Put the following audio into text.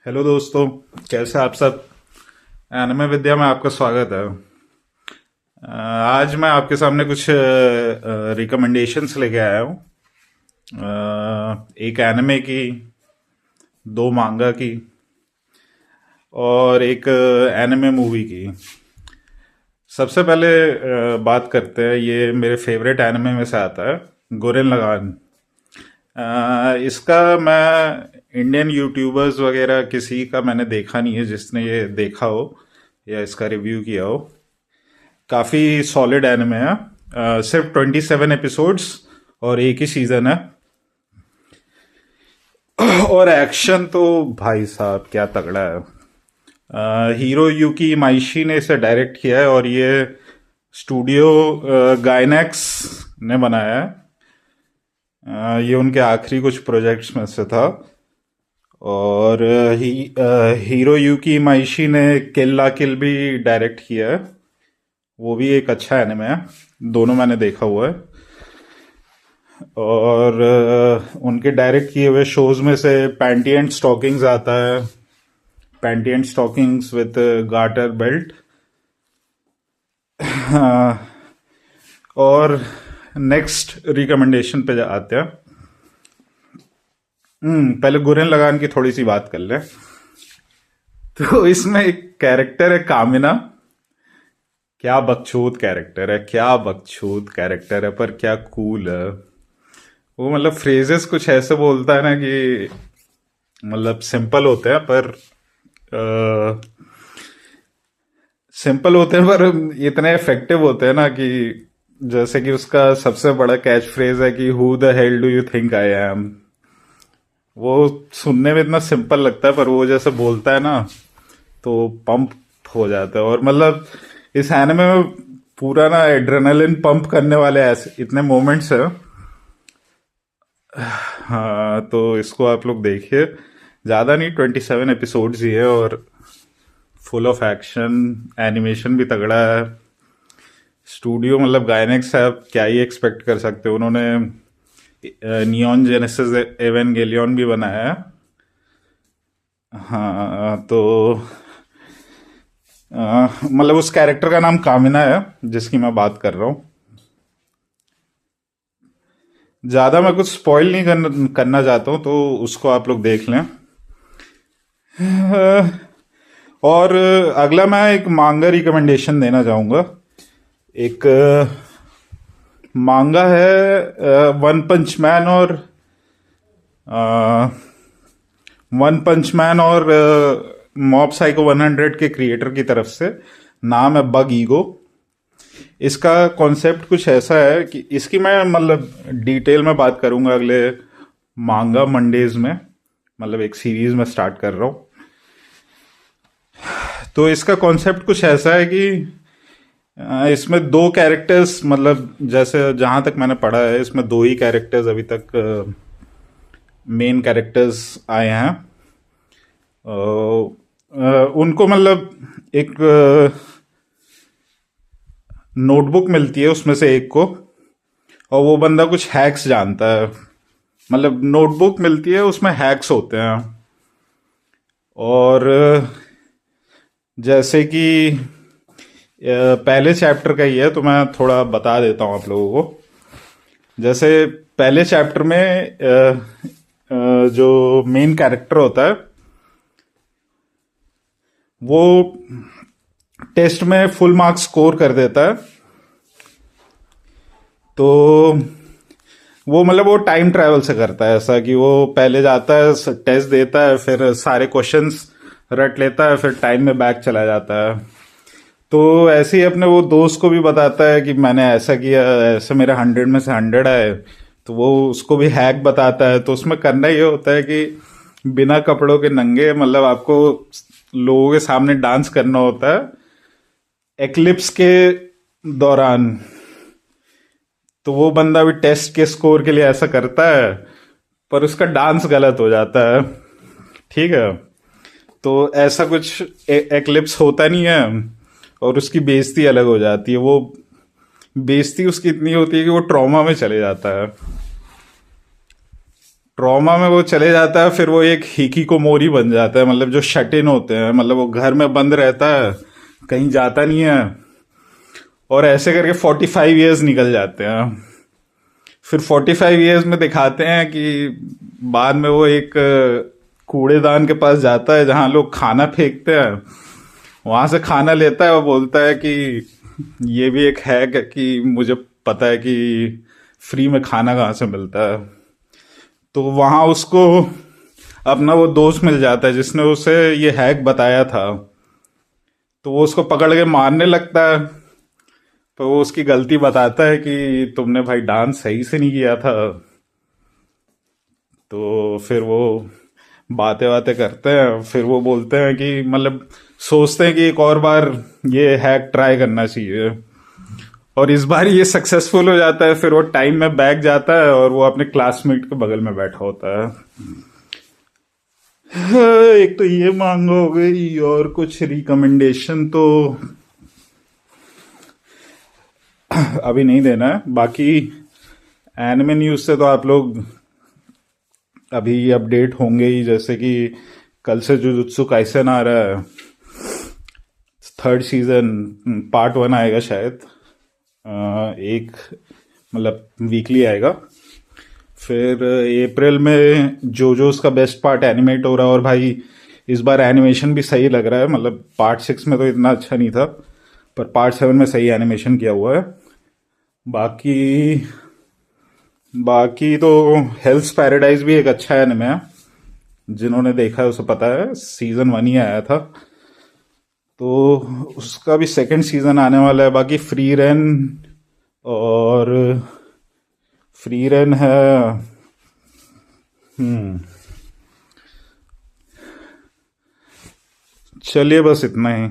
Hello दोस्तों, कैसे आप सब। एनिमे विद्या में आपका स्वागत है। आज मैं आपके सामने कुछ रिकमेंडेशंस लेके आया हूँ। एक एनिमे की, दो मांगा की और एक एनिमे मूवी की। सबसे पहले बात करते हैं, ये मेरे फेवरेट एनिमे में से आता है, गुरेन लगान। इसका मैं इंडियन यूट्यूबर्स वगैरह किसी का मैंने देखा नहीं है जिसने ये देखा हो या इसका रिव्यू किया हो। काफ़ी सॉलिड एनिमे है। सिर्फ 27 एपिसोड्स और एक ही सीजन है। और एक्शन तो भाई साहब क्या तगड़ा है। हीरो यूकी माइशी ने इसे डायरेक्ट किया है और ये स्टूडियो गाइनेक्स ने बनाया है। ये उनके आखिरी कुछ प्रोजेक्ट्स में से था। और हीरो यूकी माइशी ने किल ला किल भी डायरेक्ट किया है। वो भी एक अच्छा एनिमे है। दोनों मैंने देखा हुआ है। और उनके डायरेक्ट किए हुए शोज में से पैंटी एंड स्टॉकिंग्स आता है। Panty and stockings with garter belt. और नेक्स्ट रिकमेंडेशन पे आते हैं। पहले गुरेन लगान की थोड़ी सी बात कर ले। तो इसमें एक कैरेक्टर है कामिना। क्या बकचोद कैरेक्टर है, क्या बकचोद कैरेक्टर है, पर क्या कूल है वो। मतलब फ्रेजेस कुछ ऐसे बोलता है ना कि मतलब सिंपल होते हैं पर सिंपल होते हैं पर इतने इफेक्टिव होते हैं ना कि जैसे कि उसका सबसे बड़ा कैच फ्रेज है कि who the hell do you think I am. वो सुनने में इतना सिंपल लगता है पर वो जैसे बोलता है ना तो पंप हो जाता है। और मतलब इस एनिमे में पूरा ना एड्रेनलिन पंप करने वाले ऐसे इतने मोमेंट्स हैं। हाँ, तो इसको आप लोग देखिए। ज़्यादा नहीं, 27 एपिसोड्स ही है और फुल ऑफ एक्शन। एनिमेशन भी तगड़ा है। स्टूडियो मतलब गायनेक्स है, आप क्या ही एक्सपेक्ट कर सकते हो। उन्होंने नियॉन जेनेसिस एवेंगेलियन भी बनाया है। हाँ, तो मतलब उस कैरेक्टर का नाम कामिना है जिसकी मैं बात कर रहा हूँ। ज़्यादा मैं कुछ स्पॉइल नहीं करना चाहता हूँ, तो उसको आप लोग देख लें। और अगला मैं एक मांगा रिकमेंडेशन देना चाहूँगा। एक मांगा है वन पंच मैन और मॉब साइको 100 के क्रिएटर की तरफ से। नाम है बग ईगो। इसका कॉन्सेप्ट कुछ ऐसा है कि इसकी मैं मतलब डिटेल में बात करूंगा अगले मांगा मंडेज में। मतलब एक सीरीज में स्टार्ट कर रहा हूँ। तो इसका कॉन्सेप्ट कुछ ऐसा है कि इसमें दो कैरेक्टर्स, मतलब जैसे जहां तक मैंने पढ़ा है इसमें दो ही कैरेक्टर्स अभी तक मेन कैरेक्टर्स आए हैं। उनको मतलब एक नोटबुक मिलती है उसमें से एक को, और वो बंदा कुछ हैक्स जानता है। मतलब नोटबुक मिलती है उसमें हैक्स होते हैं। और जैसे कि पहले चैप्टर का ही है तो मैं थोड़ा बता देता हूँ आप लोगों को। जैसे पहले चैप्टर में जो मेन कैरेक्टर होता है वो टेस्ट में फुल मार्क्स स्कोर कर देता है। तो वो मतलब वो टाइम ट्रैवल से करता है ऐसा कि वो पहले जाता है, टेस्ट देता है, फिर सारे क्वेश्चंस रट लेता है, फिर टाइम में बैक चला जाता है। तो ऐसे ही अपने वो दोस्त को भी बताता है कि मैंने ऐसा किया, ऐसे मेरे 100 में से 100 आए। तो वो उसको भी हैक बताता है। तो उसमें करना ये होता है कि बिना कपड़ों के नंगे मतलब आपको लोगों के सामने डांस करना होता है एक्लिप्स के दौरान। तो वो बंदा भी टेस्ट के स्कोर के लिए ऐसा करता है पर उसका डांस गलत हो जाता है। ठीक है, तो ऐसा कुछ एक्लिप्स होता नहीं है और उसकी बेइज्जती अलग हो जाती है। वो बेइज्जती उसकी इतनी होती है कि वो ट्रॉमा में चले जाता है। ट्रॉमा में वो चले जाता है, फिर वो एक हिकिकोमोरी बन जाता है, मतलब जो शट इन होते हैं, मतलब वो घर में बंद रहता है, कहीं जाता नहीं है, और ऐसे करके 45 ईयर्स निकल जाते हैं। फिर 45 ईयर्स में दिखाते हैं कि बाद में वो एक कूड़ेदान के पास जाता है जहां लोग खाना फेंकते हैं, वहां से खाना लेता है और बोलता है कि ये भी एक है कि मुझे पता है कि फ्री में खाना कहाँ से मिलता है। तो वहां उसको अपना वो दोस्त मिल जाता है जिसने उसे ये हैक बताया था, तो वो उसको पकड़ के मारने लगता है। तो वो उसकी गलती बताता है कि तुमने भाई डांस सही से नहीं किया था। तो फिर वो बातें बातें करते हैं, फिर वो बोलते हैं कि मतलब सोचते हैं कि एक और बार ये हैक ट्राई करना चाहिए, और इस बार ये सक्सेसफुल हो जाता है। फिर वो टाइम में बैग जाता है और वो अपने क्लासमेट के बगल में बैठा होता है। एक तो ये मांगा हो गई, और कुछ रिकमेंडेशन तो अभी नहीं देना है। बाकी एनिमे न्यूज से तो आप लोग अभी अपडेट होंगे ही, जैसे कि कल से जुजुत्सु काइसेन आ रहा है, थर्ड सीजन पार्ट 1 आएगा शायद। एक मतलब वीकली आएगा। फिर अप्रैल में जोजोस का बेस्ट पार्ट एनिमेट हो रहा है, और भाई इस बार एनिमेशन भी सही लग रहा है। मतलब पार्ट 6 में तो इतना अच्छा नहीं था, पर पार्ट 7 में सही एनिमेशन किया हुआ है। बाकी बाकी तो हेल्स पैराडाइज भी एक अच्छा एनिमे है, जिन्होंने देखा है उसे पता है, सीजन 1 ही आया था, तो उसका भी सेकंड सीजन आने वाला है। बाकी और फ्री रेन है। हम्म चलिए बस इतना ही।